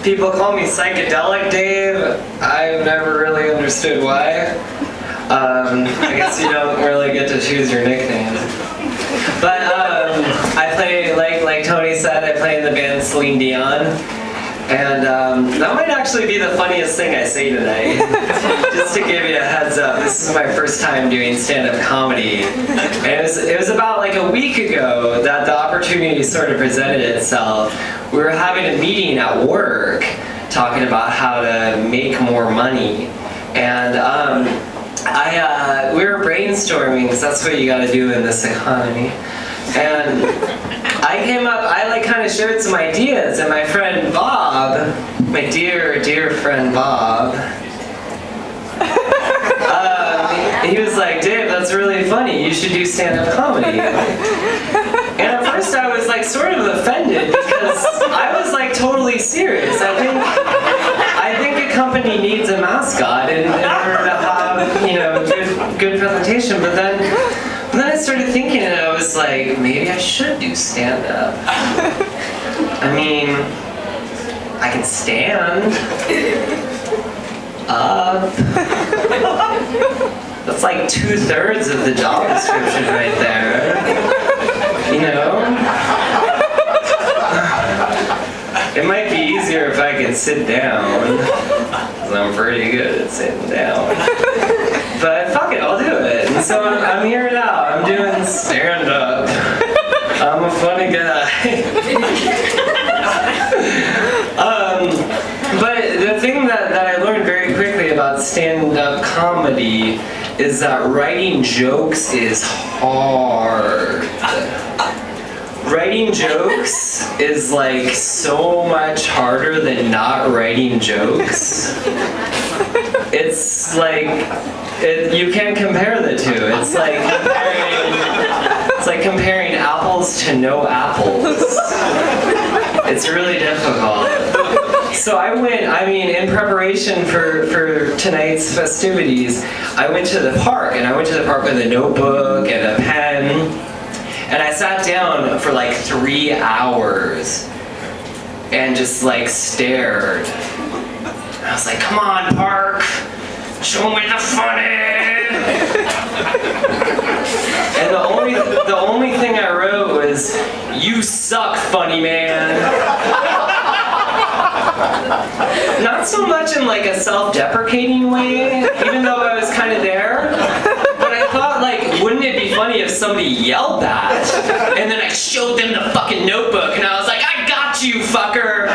People call me Psychedelic Dave. I've never really understood why. I guess you don't really get to choose your nickname. But I play, like Tony said, I play in the band Celine Dion. And that might actually be the funniest thing I say tonight. Just to give you a heads up, this is my first time doing stand-up comedy. And it was about like a week ago that the opportunity sort of presented itself. We were having a meeting at work talking about how to make more money. And we were brainstorming, because that's what you gotta do in this economy. And I came up, I kind of shared some ideas, and my friend Bob, my dear friend Bob, he was like, Dave, that's really funny, you should do stand-up comedy. And at first I was like sort of offended, because I was like totally serious. I think a company needs a mascot in order to have, you know, good presentation, but then I started thinking, and I was like, maybe I should do stand-up. I mean, I can stand up. That's like 2/3 of the job description right there. You know? It might be easier if I could sit down, because I'm pretty good at sitting down. But fuck it, I'll do it. And so I'm here now. I'm doing stand-up. I'm a funny guy. But the thing that I learned very quickly about stand-up comedy is that writing jokes is hard. Writing jokes is like so much harder than not writing jokes. It's like, you can't compare the two. It's like comparing apples to no apples. It's really difficult. So in preparation for tonight's festivities, I went to the park, and I went to the park with a notebook and a pen, and I sat down for like 3 hours and just like stared. I was like, come on, park, show me the funny. And the only thing I wrote was, you suck, funny man. Not so much in like a self-deprecating way, even though I was kind of there, but I thought, like, wouldn't it be funny if somebody yelled that? And then I showed them the fucking notebook, and I was like, I got you, fucker!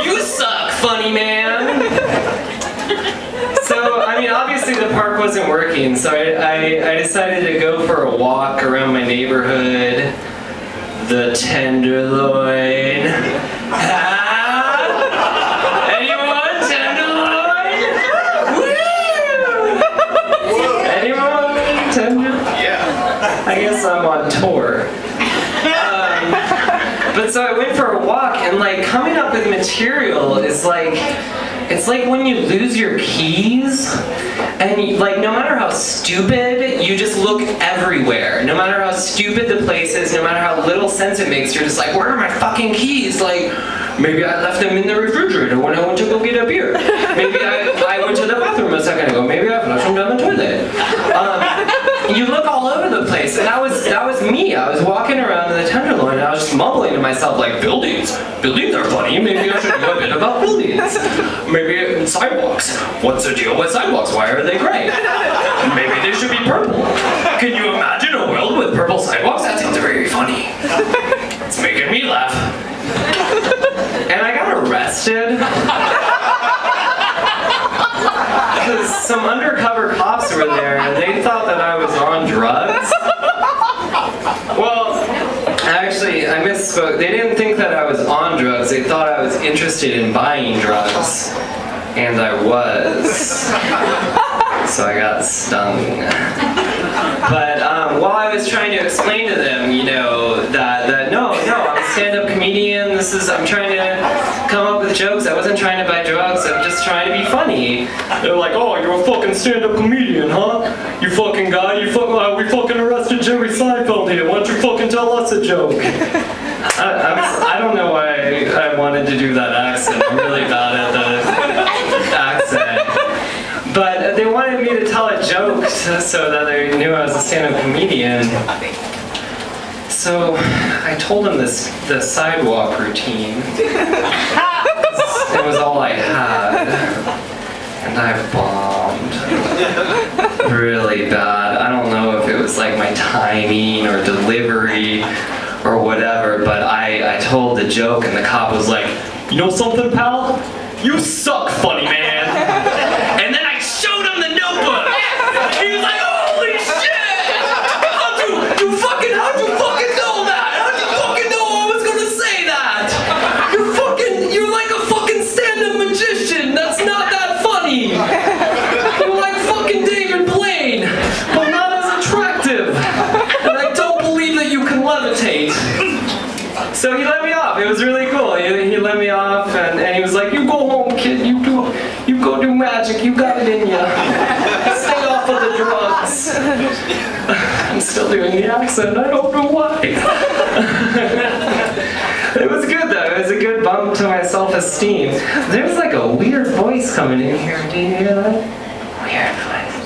You suck, funny man! So, I mean, obviously the park wasn't working, so I decided to go for a walk around my neighborhood. The Tenderloin. Anyone? Tenderloin? Woo! Anyone? Tenderloin? Yeah. I guess I'm on tour. But so I went for a walk, and like coming up with material is like, it's like when you lose your keys, and you, like, no matter how stupid, you just look everywhere. No matter how stupid the place is, no matter how little sense it makes, you're just like, where are my fucking keys? Like, maybe I left them in the refrigerator when I went to go get a beer. Maybe I went to the bathroom a second ago. Maybe I flushed them down the toilet. You look all over the place, and that was me. I was walking around in the Tenderloin, and I was just mumbling to myself, like, buildings are funny. Maybe I should do a bit about buildings. Maybe sidewalks. What's the deal with sidewalks? Why are they gray? Maybe they should be purple. Can you imagine a world with purple sidewalks? That sounds very funny. It's making me laugh. And I got arrested. Because some undercover cops were there, and they thought that I was on drugs. Well, actually, I misspoke. They didn't think that I was on drugs. They thought I was interested in buying drugs. And I was. So I got stung. But while I was trying to explain to them, you know, that no, I'm a stand-up comedian. I'm trying to come up with jokes. I wasn't trying to buy drugs. I'm just trying to be funny. They're like, oh, you're a fucking stand-up comedian, huh? You fucking guy. We fucking arrested Jerry Seinfeld here. Why don't you fucking tell us a joke? I don't know why I wanted to do that accent. I'm really bad so that they knew I was a stand-up comedian. So I told him the sidewalk routine. It was all I had, and I bombed really bad. I don't know if it was like my timing or delivery or whatever, but I told the joke and the cop was like, "You know something, pal? You suck, funny man." And then I showed him the notebook. He was like, "Holy shit! How'd you fucking know that? How'd you fucking know I was gonna say that? You're like a fucking stand-up magician. That's not that funny. You're like fucking David Blaine, but not as attractive. And I don't believe that you can levitate." So he let me off. It was really cool. He let me off, and he was like, "You go home, kid. You go do magic. You got it in ya. Stay off of the drugs." I'm still doing the accent. I don't know why. It was good though. It was a good bump to my self-esteem. There's like a weird voice coming in here. Do you hear that? Weird voice.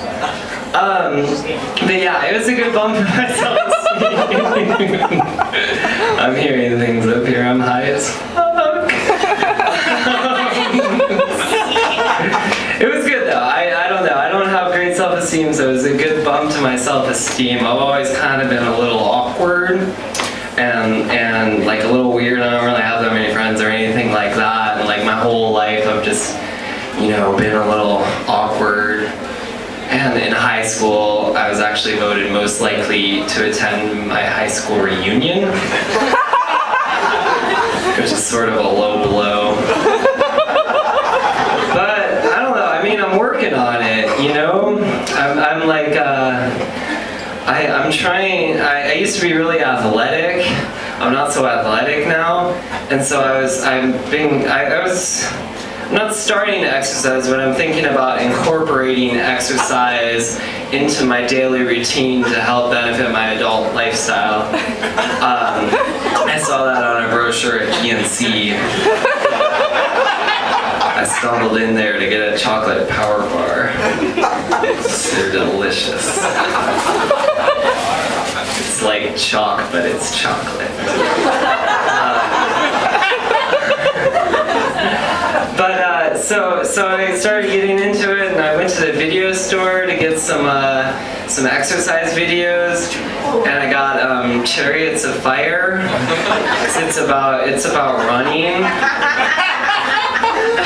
But yeah, it was a good bump to my self-esteem. I'm hearing things up here. I'm high as fuck. It was good though. I don't know. I don't have great self-esteem, so it was a good bump to my self-esteem. I've always kind of been a little awkward and like a little weird. I don't really have that many friends or anything like that. And like my whole life I've just, been a little awkward. And in high school, I was actually voted most likely to attend my high school reunion, which is sort of a low blow. But I don't know. I mean, I'm working on it. I'm like, I'm trying. I used to be really athletic. I'm not so athletic now, and so I'm not starting to exercise, but I'm thinking about incorporating exercise into my daily routine to help benefit my adult lifestyle. I saw that on a brochure at PNC. I stumbled in there to get a chocolate power bar. They're delicious. It's like chalk, but it's chocolate. So I started getting into it, and I went to the video store to get some exercise videos, and I got Chariots of Fire. It's about running.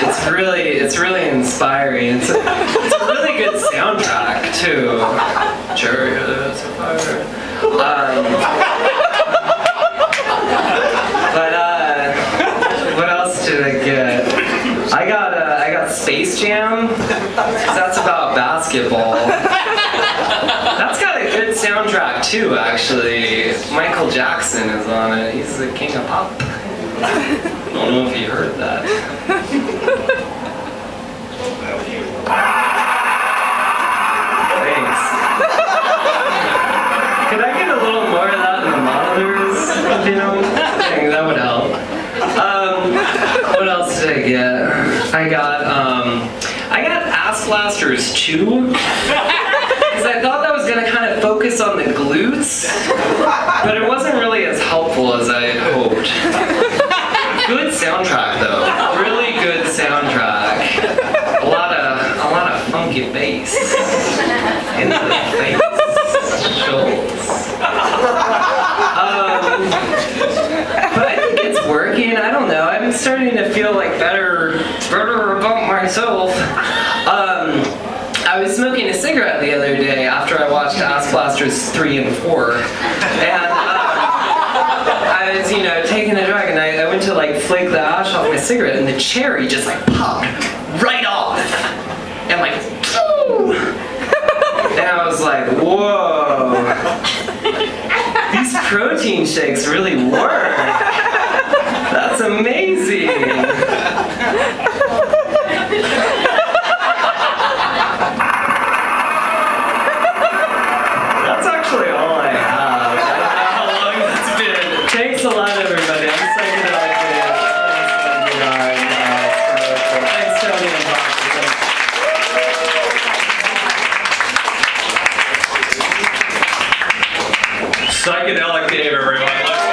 It's really inspiring. It's a really good soundtrack too. Chariots of Fire. What else did I get? I got Space Jam. That's about basketball. That's got a good soundtrack too, actually. Michael Jackson is on it. He's the king of pop. I don't know if you heard that. Thanks. Could I get a little more of that in the monitors? That would help. What else did I get? I got Ass Blasters 2. Because I thought that was going to kind of focus on the glutes, but it wasn't really as helpful as I had hoped. Good soundtrack though. Really good soundtrack. A lot of funky bass. Into the face. Schultz. But I think it's working. I don't know. I'm starting to feel like better about myself. I was smoking a cigarette the other day after I watched Ass Blasters 3 and 4, and I was, taking a drag, and I went to like flake the ash off my cigarette, and the cherry just like popped right off, and like, phew! And I was like, whoa, these protein shakes really work. That's amazing. That's actually all I have. I don't know how long it's been. Thanks a lot, everybody. I'm Psychedelic. Thanks, Tony and Bob. Psychedelic, everyone.